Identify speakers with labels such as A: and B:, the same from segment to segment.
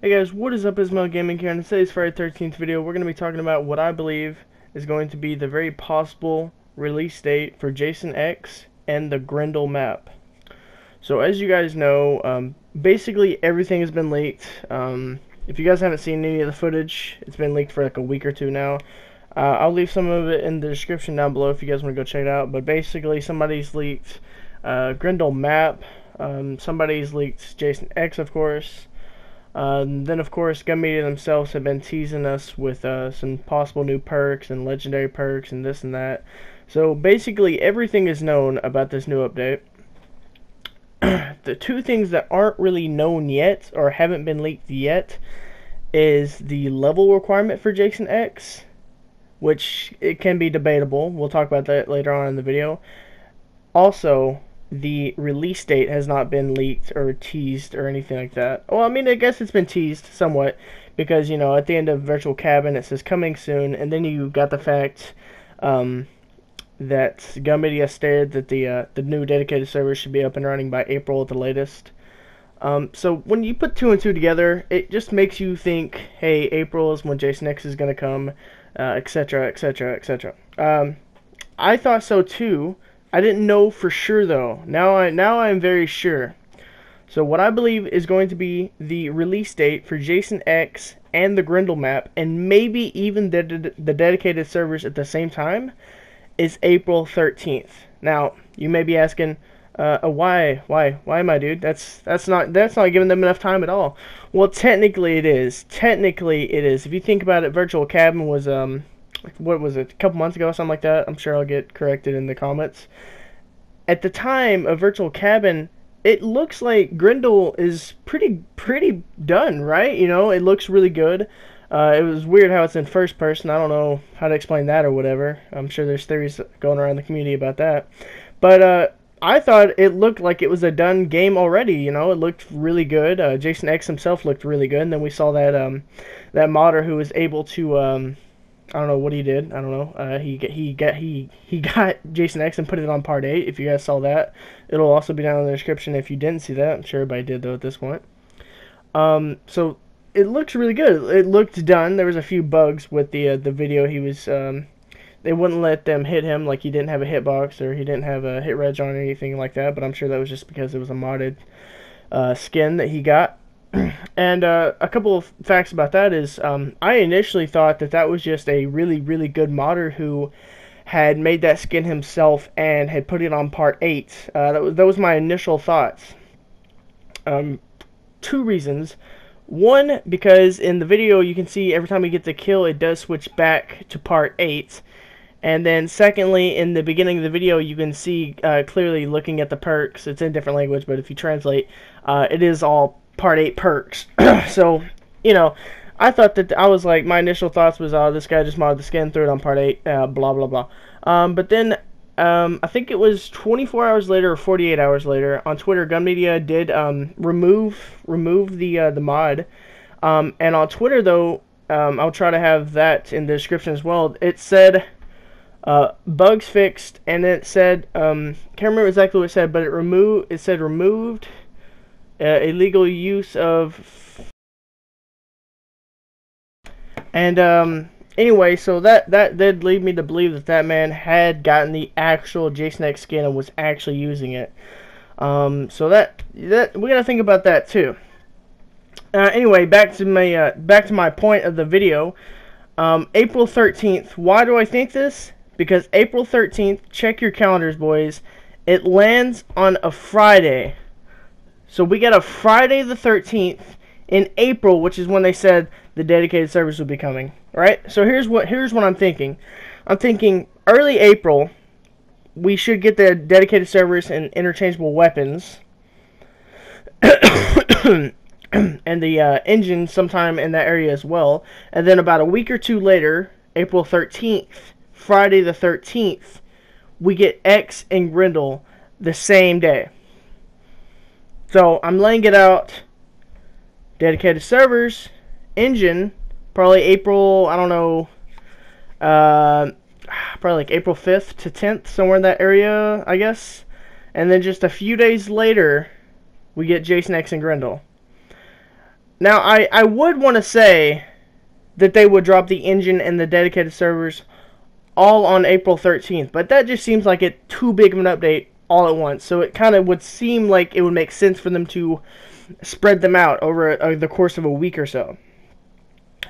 A: Hey guys, what is up? Ismail Gaming here, and in today's Friday 13th video, we're going to be talking about what I believe is going to be the very possible release date for Jason X and the Grendel map. So as you guys know, basically everything has been leaked. If you guys haven't seen any of the footage, it's been leaked for like a week or two now. I'll leave some of it in the description down below if you guys want to go check it out. But basically somebody's leaked Grendel map, somebody's leaked Jason X, of course. Then of course Gun Media themselves have been teasing us with some possible new perks and legendary perks and this and that. So basically everything is known about this new update. The two things that aren't really known yet or haven't been leaked yet is the level requirement for Jason X, which it can be debatable. We'll talk about that later on in the video. Also, the release date has not been leaked or teased or anything like that. Well, I mean, I guess it's been teased somewhat because, you know, at the end of Virtual Cabin it says coming soon, and then you got the fact that Gun Media stated that the new dedicated server should be up and running by April at the latest. So when you put two and two together, it just makes you think, hey, April is when Jason X is going to come, etc., etc., etc. I thought so too. I didn't know for sure though. Now I'm very sure. So what I believe is going to be the release date for Jason X and the Grendel map, and maybe even the dedicated servers at the same time, is April 13th. Now you may be asking, why, my dude? That's not giving them enough time at all. Well, technically it is. Technically it is. If you think about it, Virtual Cabin was what was it, a couple months ago, something like that. I'm sure I'll get corrected in the comments. At the time of Virtual Cabin, it looks like Grendel is pretty done, right? You know, it looks really good. It was weird how it's in first person. I don't know how to explain that or whatever. I'm sure there's theories going around the community about that. But I thought it looked like it was a done game already. You know, it looked really good. Jason X himself looked really good. And then we saw that that modder who was able to I don't know what he did. I don't know. He got Jason X and put it on part 8. If you guys saw that, it'll also be down in the description if you didn't see that. I'm sure everybody did though at this point. So it looks really good. It looked done. There was a few bugs with the video. He was they wouldn't let them hit him, like he didn't have a hitbox or he didn't have a hit reg on or anything like that. But I'm sure that was just because it was a modded skin that he got. And a couple of facts about that is I initially thought that was just a really good modder who had made that skin himself and had put it on part 8. That was my initial thoughts. Two reasons. One, because in the video you can see every time he gets a kill it does switch back to part 8. And then secondly, in the beginning of the video you can see clearly looking at the perks. It's in different language, but if you translate, it is all part 8 perks. So, you know, I thought that, I was like, my initial thoughts was, oh, this guy just modded the skin, threw it on part 8, blah blah blah. But then I think it was 24 hours later or 48 hours later on Twitter, Gun Media did remove the mod. And on Twitter though, I'll try to have that in the description as well. It said bugs fixed, and it said can't remember exactly what it said, but it said removed illegal use of, and anyway, so that did lead me to believe that man had gotten the actual Jason X skin and was actually using it. So that we gotta think about that too. Anyway, back to my point of the video. April 13th. Why do I think this? Because April 13th, check your calendars, boys. It lands on a Friday. So we got a Friday the 13th in April, which is when they said the dedicated servers would be coming, right? So here's what I'm thinking. I'm thinking early April we should get the dedicated servers and interchangeable weapons and the engine sometime in that area as well. And then about a week or two later, April 13th, Friday the 13th, we get X and Grendel the same day. So I'm laying it out. Dedicated servers, engine, probably April, I don't know, probably like April 5th to 10th, somewhere in that area, I guess. And then just a few days later, we get Jason X and Grendel. Now, I would want to say that they would drop the engine and the dedicated servers all on April 13th, but that just seems like it too big of an update all at once. So it kind of would seem like it would make sense for them to spread them out over the course of a week or so.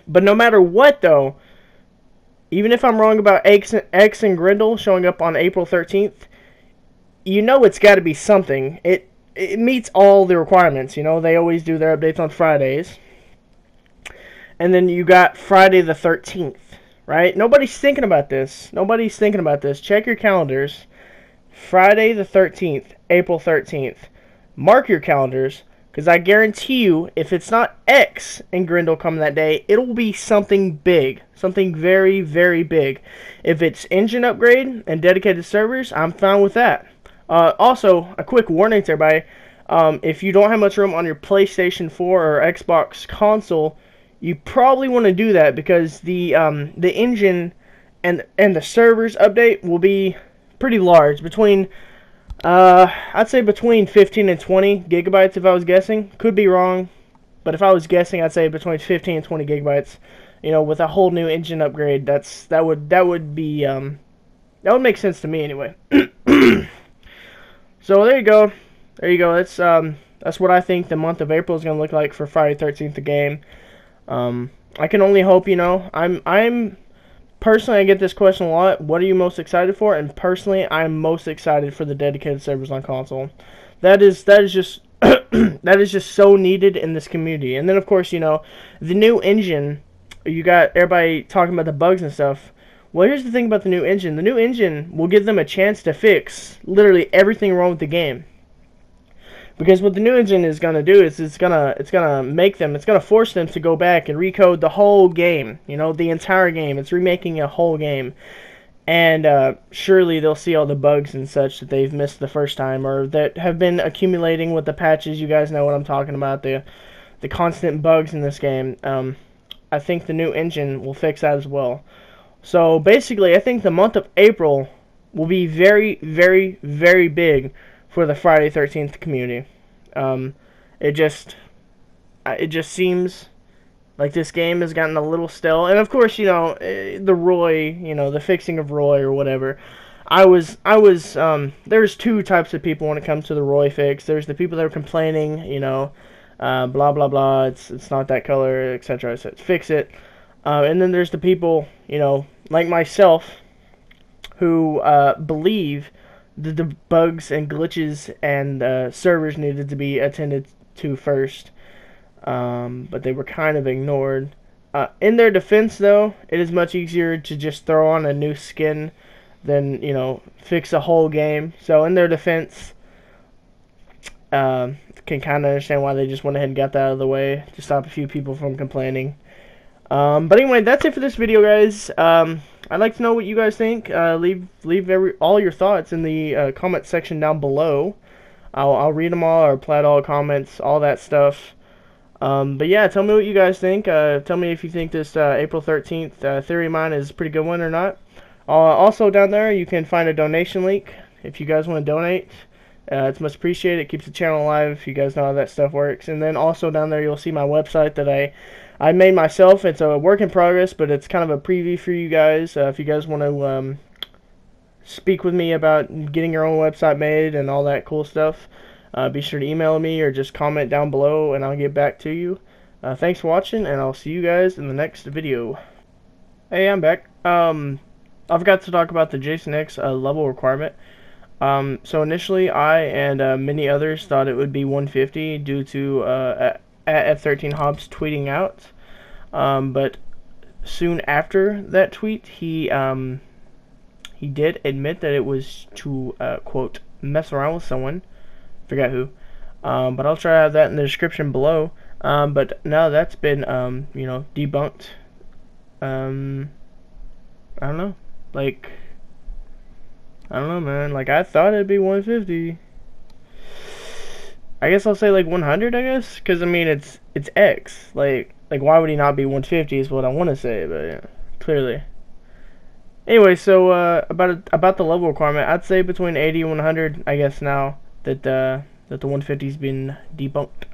A: But no matter what, though, even if I'm wrong about X and Grendel showing up on April 13th, you know it's got to be something. It meets all the requirements. You know, they always do their updates on Fridays. And then you got Friday the 13th, right? Nobody's thinking about this. Nobody's thinking about this. Check your calendars. Friday the 13th, April 13th. Mark your calendars, because I guarantee you, if it's not X and Grendel coming that day, it'll be something big. Something very, very big. If it's engine upgrade and dedicated servers, I'm fine with that. Also, a quick warning to everybody. If you don't have much room on your PlayStation 4 or Xbox console, you probably want to do that, because the engine and the servers update will be pretty large. Between I'd say between 15 and 20 gigabytes if I was guessing. Could be wrong, but if I was guessing, I'd say between 15 and 20 gigabytes. You know, with a whole new engine upgrade, that would make sense to me anyway. So there you go. There you go. That's what I think the month of April is going to look like for Friday 13th, the game. I can only hope, you know. I'm personally, I get this question a lot. What are you most excited for? And personally, I'm most excited for the dedicated servers on console. That is just that is just so needed in this community. And then of course, you know, the new engine. You got everybody talking about the bugs and stuff. Well, here's the thing about the new engine. The new engine will give them a chance to fix literally everything wrong with the game. Because what the new engine is gonna do is it's gonna force them to go back and recode the whole game. You know, the entire game. It's remaking a whole game. And surely they'll see all the bugs and such that they've missed the first time, or that have been accumulating with the patches. You guys know what I'm talking about. The constant bugs in this game. I think the new engine will fix that as well. So basically, I think the month of April will be very, very, very big for the Friday 13th community. It just seems like this game has gotten a little stale. And of course, you know, the Roy, you know, the fixing of Roy or whatever. There's two types of people when it comes to the Roy fix. There's the people that are complaining, you know, blah blah blah, it's not that color, etc. So fix it. And then there's the people, you know, like myself, who believe that the bugs and glitches and servers needed to be attended to first, but they were kind of ignored. In their defense, though, it is much easier to just throw on a new skin than, you know, fix a whole game. So in their defense, can kind of understand why they just went ahead and got that out of the way to stop a few people from complaining. But anyway, that's it for this video, guys. I'd like to know what you guys think. Leave all your thoughts in the comment section down below. I'll read them all, or reply to all comments, all that stuff. But yeah, tell me what you guys think. Tell me if you think this April 13th theory of mine is a pretty good one or not. Also down there, you can find a donation link if you guys want to donate. It's much appreciated. It keeps the channel alive, if you guys know how that stuff works. And then also down there, you'll see my website that I made myself. It's a work in progress, but it's kind of a preview for you guys. If you guys want to speak with me about getting your own website made and all that cool stuff, be sure to email me or just comment down below and I'll get back to you. Thanks for watching, and I'll see you guys in the next video. Hey, I'm back. I forgot to talk about the Jason X level requirement. So initially, I and many others thought it would be 150 due to at F13 Hobbs tweeting out. But soon after that tweet, he did admit that it was to quote, mess around with someone. Forgot who. But I'll try to have that in the description below. But no, that's been you know, debunked. I don't know. Like, I don't know, man. Like, I thought it'd be 150. I guess I'll say like 100. I guess, because I mean it's X. Like why would he not be 150 is what I want to say, but yeah, clearly. Anyway, so about the level requirement, I'd say between 80 and 100. I guess now that the 150's been debunked.